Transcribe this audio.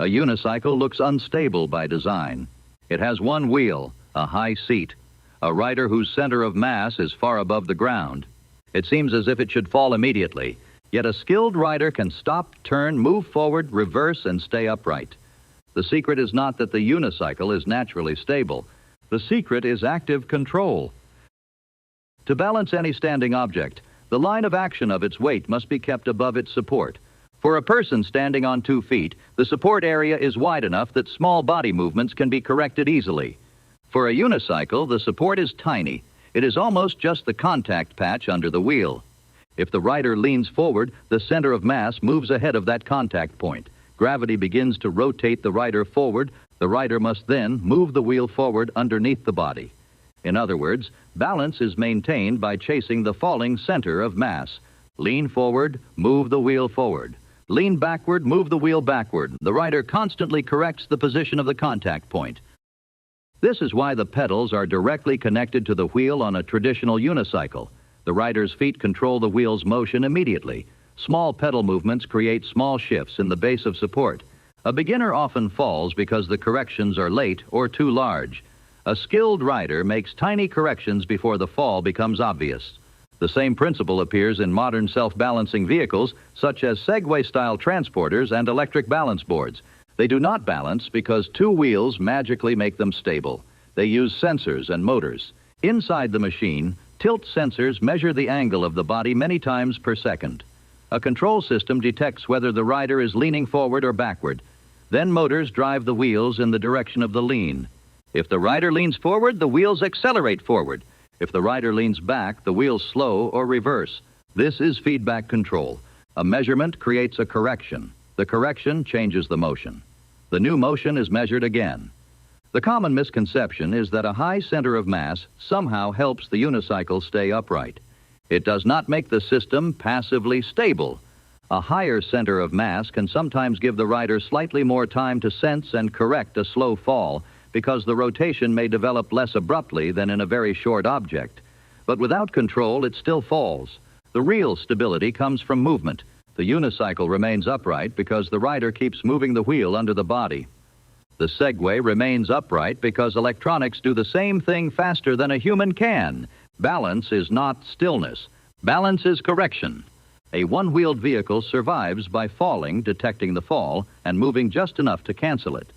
A unicycle looks unstable by design. It has one wheel, a high seat, a rider whose center of mass is far above the ground. It seems as if it should fall immediately, yet a skilled rider can stop, turn, move forward, reverse, and stay upright. The secret is not that the unicycle is naturally stable. The secret is active control. To balance any standing object, the line of action of its weight must be kept above its support. For a person standing on 2 feet, the support area is wide enough that small body movements can be corrected easily. For a unicycle, the support is tiny. It is almost just the contact patch under the wheel. If the rider leans forward, the center of mass moves ahead of that contact point. Gravity begins to rotate the rider forward. The rider must then move the wheel forward underneath the body. In other words, balance is maintained by chasing the falling center of mass. Lean forward, move the wheel forward. Lean backward, move the wheel backward. The rider constantly corrects the position of the contact point. This is why the pedals are directly connected to the wheel on a traditional unicycle. The rider's feet control the wheel's motion immediately. Small pedal movements create small shifts in the base of support. A beginner often falls because the corrections are late or too large. A skilled rider makes tiny corrections before the fall becomes obvious. The same principle appears in modern self-balancing vehicles, such as Segway-style transporters and electric balance boards. They do not balance because 2 wheels magically make them stable. They use sensors and motors. Inside the machine, tilt sensors measure the angle of the body many times per second. A control system detects whether the rider is leaning forward or backward. Then motors drive the wheels in the direction of the lean. If the rider leans forward, the wheels accelerate forward. If the rider leans back, the wheels slow or reverse. This is feedback control. A measurement creates a correction. The correction changes the motion. The new motion is measured again. The common misconception is that a high center of mass somehow helps the unicycle stay upright. It does not make the system passively stable. A higher center of mass can sometimes give the rider slightly more time to sense and correct a slow fall, because the rotation may develop less abruptly than in a very short object. But without control, it still falls. The real stability comes from movement. The unicycle remains upright because the rider keeps moving the wheel under the body. The Segway remains upright because electronics do the same thing faster than a human can. Balance is not stillness. Balance is correction. A one-wheeled vehicle survives by falling, detecting the fall, and moving just enough to cancel it.